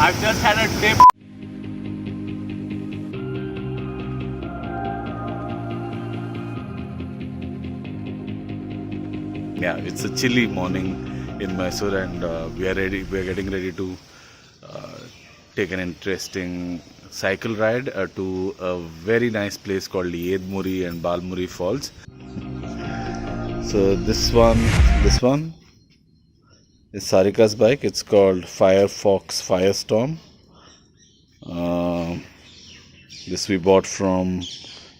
I've just had a dip. Yeah, it's a chilly morning in Mysore, and we are ready. We are getting ready to take an interesting cycle ride to a very nice place called Yedmuri and Balmuri Falls. So this one is Sarika's bike. It's called Firefox Firestorm. This we bought from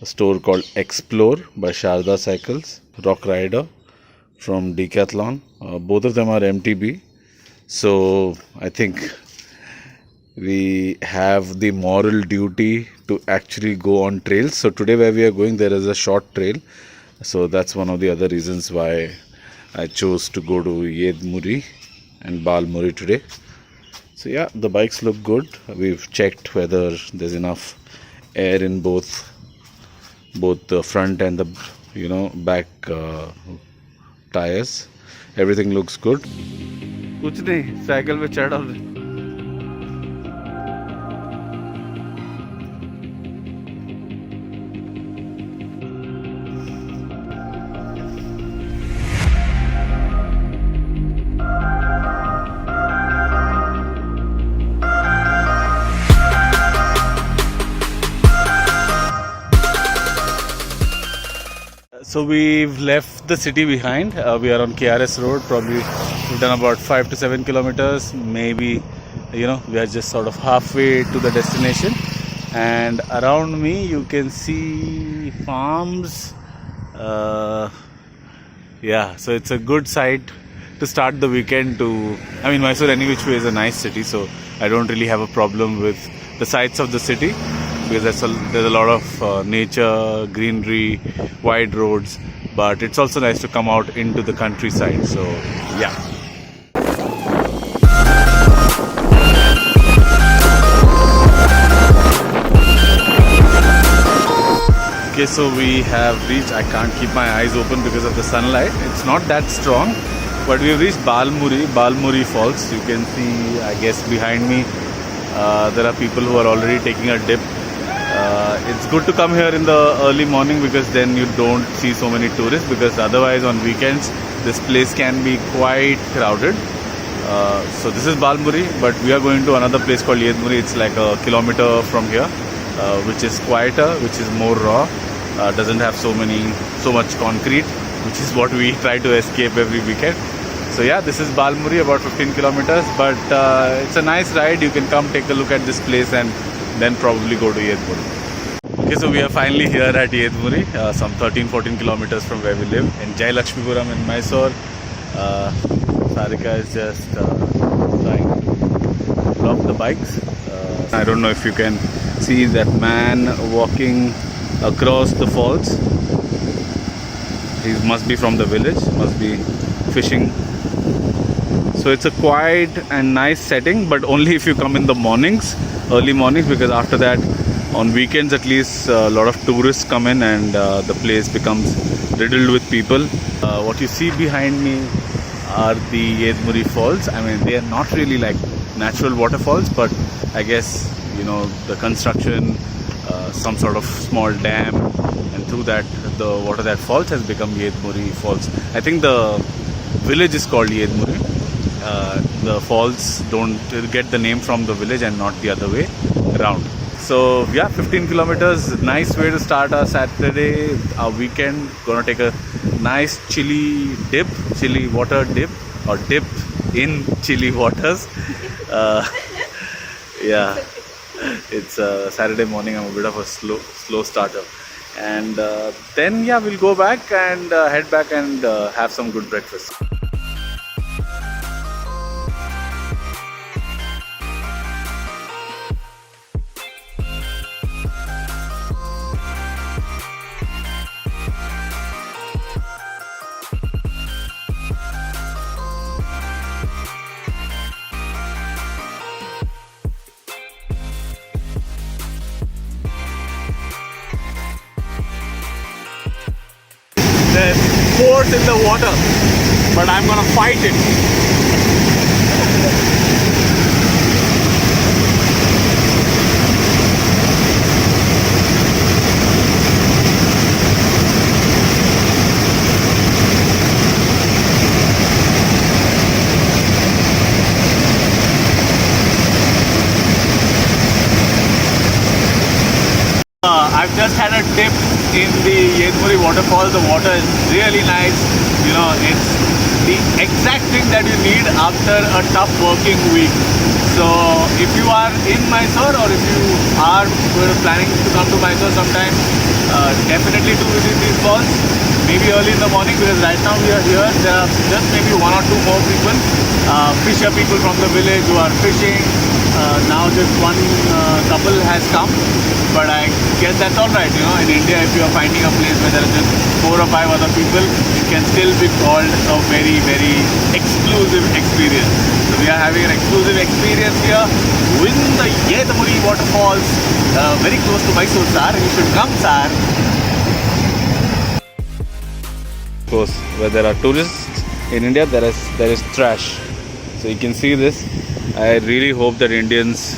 a store called Explore by Sharda Cycles. Rock Rider from Decathlon. Both of them are MTB. So I think we have the moral duty to actually go on trails. So today where we are going, there is a short trail. So that's one of the other reasons why I chose to go to Yedmuri and Balmuri today. So yeah, the bikes look good. We've checked whether there's enough air in both the front and the back tires. Everything looks good. कुछ नहीं, cycle पे चढ़ और So we've left the city behind. We are on KRS Road. Probably we've done about 5 to 7 kilometers. Maybe, we are just sort of halfway to the destination. And around me, you can see farms. So it's a good site to start the weekend. Mysore any which way is a nice city, so I don't really have a problem with the sights of the city, because there's a lot of nature, greenery, wide roads, but it's also nice to come out into the countryside. So yeah. Okay, so we have reached, I can't keep my eyes open because of the sunlight, it's not that strong, but we've reached Balmuri Falls. You can see, I guess behind me, there are people who are already taking a dip. It's good to come here in the early morning, because then you don't see so many tourists, because otherwise on weekends this place can be quite crowded. So this is Balmuri, but we are going to another place called Yedmuri. It's like a kilometer from here, which is quieter, which is more raw, doesn't have so much concrete, which is what we try to escape every weekend. So yeah, this is Balmuri, about 15 kilometers, but it's a nice ride. You can come take a look at this place and then probably go to Yedmuri. Okay, so we are finally here at Yedmuri, some 13-14 kilometers from where we live, in Jai Lakshmipuram in Mysore. Sarika is just trying to block the bikes. I don't know if you can see that man walking across the falls. He must be from the village, must be fishing. So it's a quiet and nice setting, but only if you come in the mornings, early mornings, because after that, on weekends at least, a lot of tourists come in and the place becomes riddled with people. What you see behind me are the Yedmuri Falls. They are not really like natural waterfalls, but I guess, the construction, some sort of small dam, and through that, the water that falls has become Yedmuri Falls. I think the village is called Yedmuri. The falls don't get the name from the village and not the other way around. So yeah, 15 kilometers, nice way to start our Saturday, our weekend. Gonna take a nice chilly water dip, or dip in chilly waters. Yeah, it's a Saturday morning. I'm a bit of a slow starter. And then yeah, we'll go back and head back and have some good breakfast. There's force in the water, but I'm gonna fight it. in the Yedmuri waterfall. The water is really nice. You know, it's the exact thing that you need after a tough working week. So if you are in Mysore or if you are planning to come to Mysore sometime, definitely do visit these falls. Maybe early in the morning, because right now we are here. There are just maybe one or two more people, fisher people from the village who are fishing. Now just one couple has come, but I guess that's all right. You know, in India, if you are finding a place where there are just 4 or 5 other people, it can still be called a very, very exclusive experience. So we are having an exclusive experience here with the Yedmuri waterfalls, very close to Mysore, sir. You should come, sir. Of course, where there are tourists in India, there is trash. So you can see this. I really hope that Indians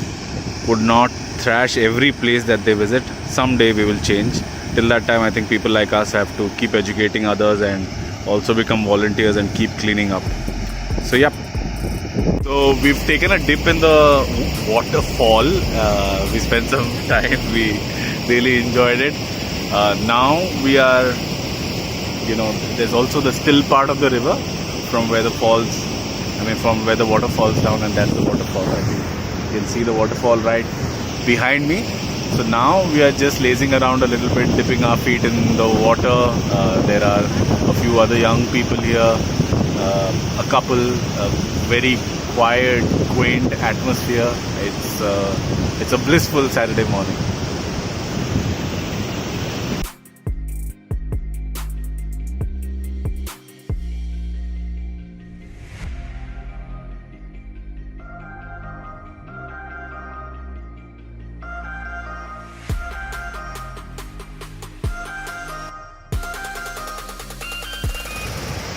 would not trash every place that they visit. Someday we will change. Till that time, I think people like us have to keep educating others and also become volunteers and keep cleaning up. So yeah. So we've taken a dip in the waterfall. We spent some time. We really enjoyed it. Now we are, you know, there's also the still part of the river from where the falls, from where the water falls down, and that's the waterfall. I think you can see the waterfall right behind me. So now we are just lazing around a little bit, dipping our feet in the water. There are a few other young people here, a couple, very quiet, quaint atmosphere. It's a blissful Saturday morning.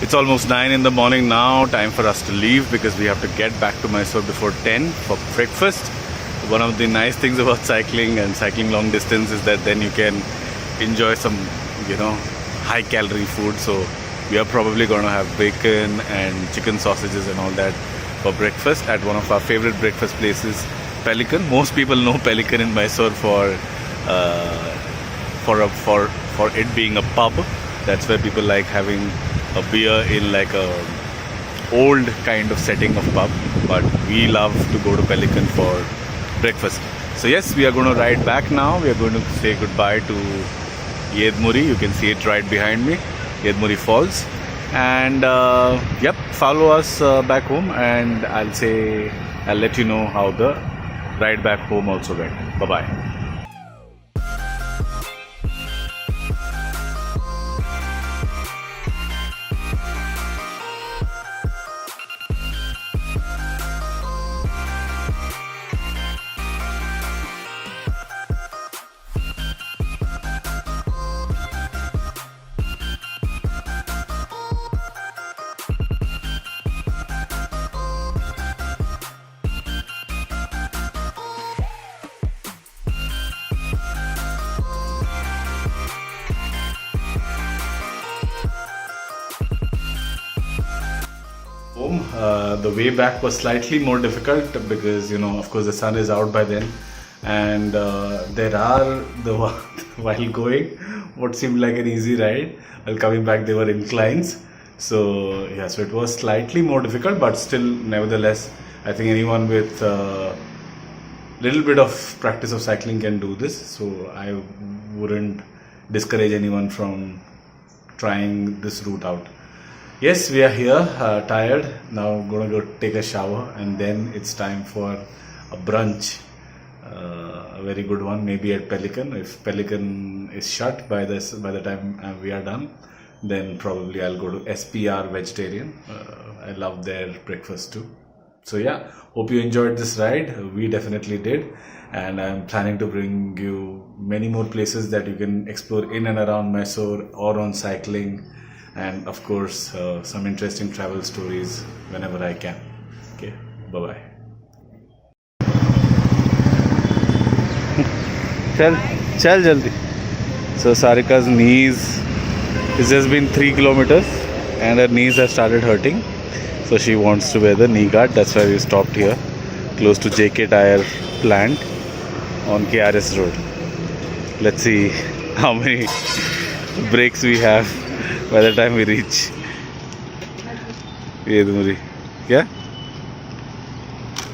It's almost 9 in the morning now, time for us to leave because we have to get back to Mysore before 10 for breakfast. One of the nice things about cycling and cycling long distance is that then you can enjoy some, you know, high calorie food. So we are probably going to have bacon and chicken sausages and all that for breakfast at one of our favorite breakfast places, Pelican. Most people know Pelican in Mysore for it being a pub. That's where people like having a beer in like a old kind of setting of pub, but we love to go to Pelican for breakfast. So yes, we are going to ride back now. We are going to say goodbye to Yedmuri. You can see it right behind me, Yedmuri Falls. And yep, follow us back home, and I'll let you know how the ride back home also went. Bye bye. The way back was slightly more difficult because, you know, of course the sun is out by then, and there are while going what seemed like an easy ride, while coming back there were inclines. So yeah, so it was slightly more difficult, but still nevertheless I think anyone with little bit of practice of cycling can do this. So I wouldn't discourage anyone from trying this route out. Yes, we are here, tired. Now gonna go take a shower, and then it's time for a brunch, a very good one, maybe at Pelican. If Pelican is shut by the time we are done, then probably I'll go to SPR Vegetarian. I love their breakfast too. So yeah, hope you enjoyed this ride. We definitely did, and I'm planning to bring you many more places that you can explore in and around Mysore or on cycling. And of course some interesting travel stories whenever I can. Okay, bye bye. Chal jaldi. So Sarika's knees, it's just been 3 kilometers and her knees have started hurting, so she wants to wear the knee guard. That's why we stopped here close to JK Tire plant on KRS Road. Let's see how many breaks we have by the time we reach. ये तुम्हारी क्या